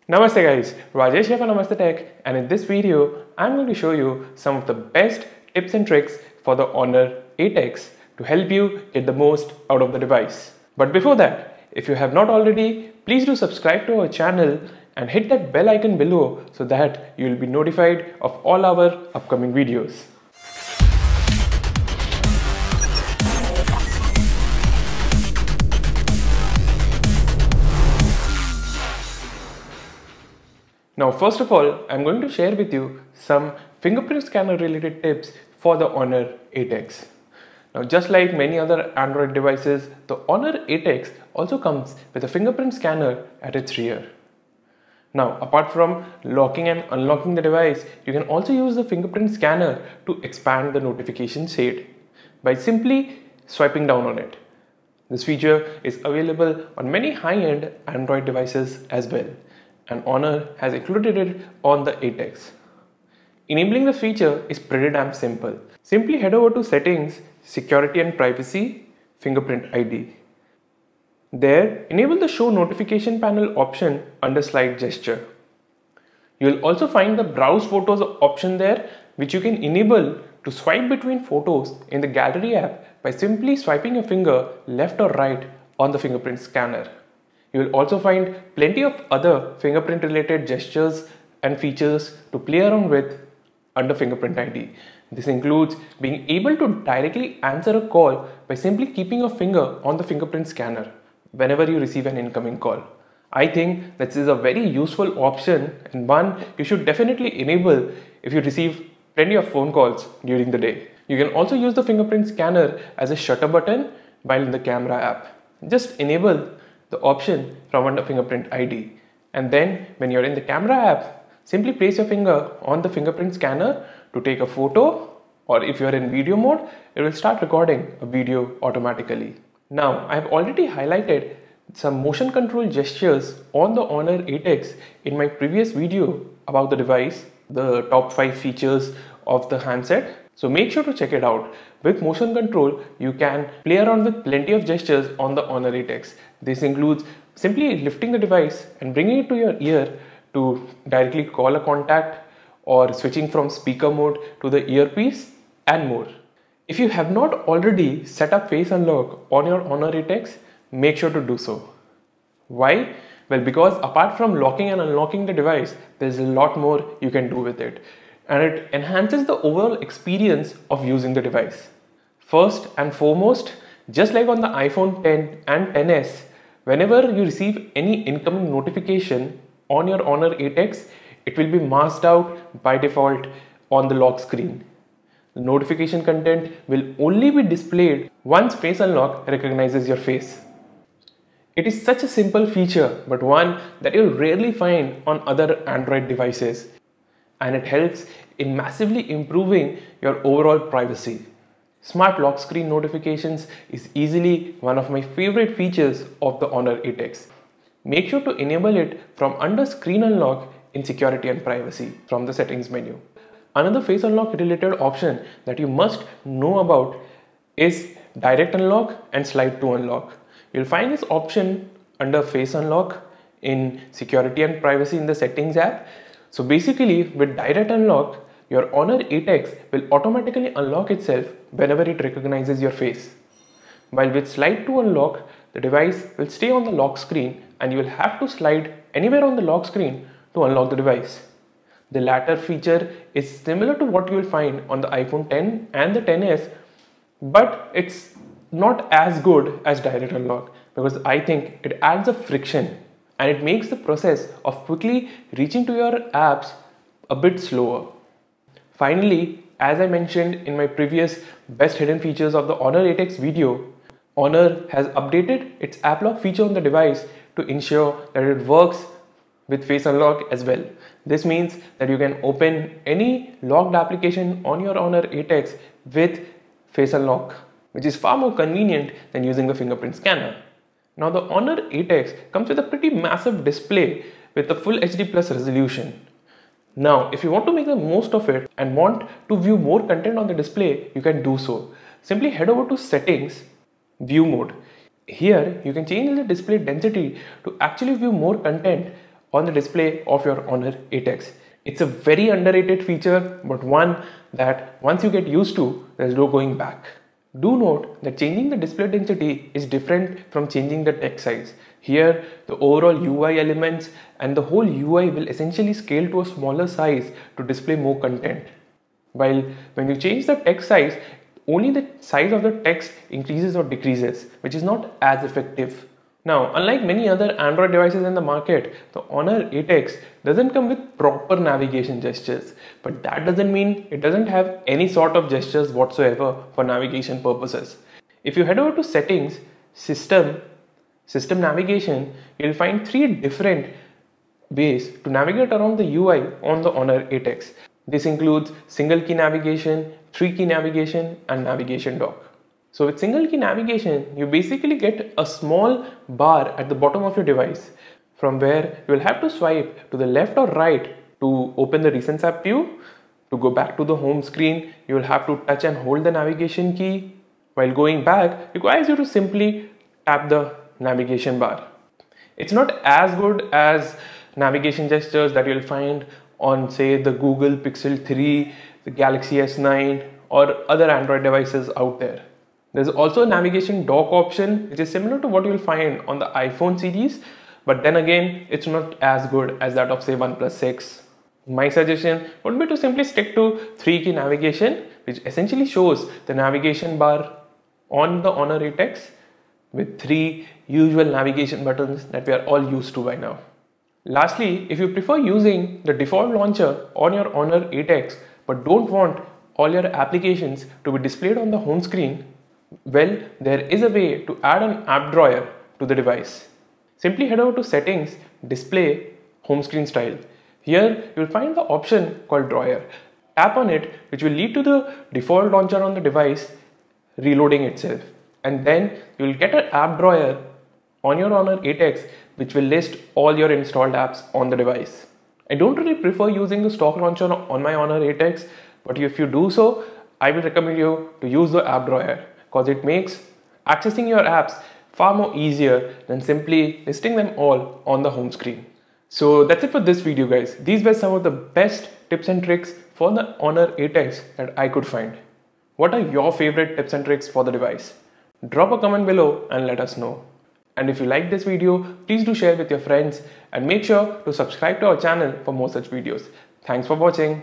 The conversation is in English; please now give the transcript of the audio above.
Namaste guys, Rajesh here for Namaste Tech, and in this video I'm going to show you some of the best tips and tricks for the Honor 8X to help you get the most out of the device. But before that, if you have not already, please do subscribe to our channel and hit that bell icon below so that you will be notified of all our upcoming videos. Now first of all, I'm going to share with you some fingerprint scanner related tips for the Honor 8X. Now just like many other Android devices, the Honor 8X also comes with a fingerprint scanner at its rear. Now apart from locking and unlocking the device, you can also use the fingerprint scanner to expand the notification shade by simply swiping down on it. This feature is available on many high-end Android devices as well, and Honor has included it on the 8X. Enabling the feature is pretty damn simple. Simply head over to Settings, Security and Privacy, Fingerprint ID. There, enable the Show Notification Panel option under Slide Gesture. You will also find the Browse Photos option there, which you can enable to swipe between photos in the Gallery app by simply swiping your finger left or right on the fingerprint scanner. You will also find plenty of other fingerprint related gestures and features to play around with under Fingerprint ID. This includes being able to directly answer a call by simply keeping your finger on the fingerprint scanner whenever you receive an incoming call. I think this is a very useful option and one you should definitely enable if you receive plenty of phone calls during the day. You can also use the fingerprint scanner as a shutter button while in the camera app. Just enable the option from under Fingerprint ID, and then when you're in the camera app, simply place your finger on the fingerprint scanner to take a photo, or if you're in video mode, it will start recording a video automatically. Now I've already highlighted some motion control gestures on the Honor 8X in my previous video about the device, the top 5 features of the handset. So make sure to check it out. With motion control, you can play around with plenty of gestures on the Honor 8X. This includes simply lifting the device and bringing it to your ear to directly call a contact, or switching from speaker mode to the earpiece, and more. If you have not already set up Face Unlock on your Honor 8X, make sure to do so. Why? Well, because apart from locking and unlocking the device, there's a lot more you can do with it, and it enhances the overall experience of using the device. First and foremost, just like on the iPhone 10 and 10s, whenever you receive any incoming notification on your Honor 8X, it will be masked out by default on the lock screen. The notification content will only be displayed once Face Unlock recognizes your face. It is such a simple feature, but one that you'll rarely find on other Android devices, and it helps in massively improving your overall privacy. Smart lock screen notifications is easily one of my favorite features of the Honor 8X. Make sure to enable it from under Screen Unlock in Security and Privacy from the Settings menu. Another Face Unlock related option that you must know about is Direct Unlock and Slide to Unlock. You'll find this option under Face Unlock in Security and Privacy in the Settings app. So basically, with Direct Unlock, your Honor 8X will automatically unlock itself whenever it recognizes your face. While with Slide to Unlock, the device will stay on the lock screen and you will have to slide anywhere on the lock screen to unlock the device. The latter feature is similar to what you will find on the iPhone 10 and the 10s, but it's not as good as Direct Unlock because I think it adds a friction and it makes the process of quickly reaching to your apps a bit slower. Finally, as I mentioned in my previous best hidden features of the Honor 8X video, Honor has updated its app lock feature on the device to ensure that it works with Face Unlock as well. This means that you can open any locked application on your Honor 8X with Face Unlock, which is far more convenient than using the fingerprint scanner. Now the Honor 8X comes with a pretty massive display with the full HD plus resolution. Now, if you want to make the most of it and want to view more content on the display, you can do so. Simply head over to Settings, View Mode. Here, you can change the display density to actually view more content on the display of your Honor 8X. It's a very underrated feature, but one that once you get used to, there's no going back. Do note that changing the display density is different from changing the text size. Here, the overall UI elements and the whole UI will essentially scale to a smaller size to display more content. While when you change the text size, only the size of the text increases or decreases, which is not as effective. Now, unlike many other Android devices in the market, the Honor 8X doesn't come with proper navigation gestures, but that doesn't mean it doesn't have any sort of gestures whatsoever for navigation purposes. If you head over to Settings, System Navigation, you'll find 3 different ways to navigate around the UI on the Honor 8X. This includes single key navigation, 3 key navigation, and navigation dock. So with single key navigation, you basically get a small bar at the bottom of your device from where you will have to swipe to the left or right to open the Recent App view. To go back to the home screen, you will have to touch and hold the navigation key. While going back, requires you to simply tap the navigation bar. It's not as good as navigation gestures that you'll find on, say, the Google Pixel 3, the Galaxy S9, or other Android devices out there. There's also a navigation dock option, which is similar to what you'll find on the iPhone series, but then again, it's not as good as that of, say, OnePlus 6. My suggestion would be to simply stick to 3 key navigation, which essentially shows the navigation bar on the Honor 8X with 3 usual navigation buttons that we are all used to by now. Lastly, if you prefer using the default launcher on your Honor 8X but don't want all your applications to be displayed on the home screen, well, there is a way to add an app drawer to the device. Simply head over to Settings, Display, Home Screen Style. Here you will find the option called Drawer. Tap on it, which will lead to the default launcher on the device reloading itself. And then you will get an app drawer on your Honor 8X which will list all your installed apps on the device. I don't really prefer using the stock launcher on my Honor 8X, but if you do so, I will recommend you to use the app drawer because it makes accessing your apps far more easier than simply listing them all on the home screen. So that's it for this video, guys. These were some of the best tips and tricks for the Honor 8X that I could find. What are your favorite tips and tricks for the device? Drop a comment below and let us know. And if you like this video, please do share with your friends and make sure to subscribe to our channel for more such videos. Thanks for watching.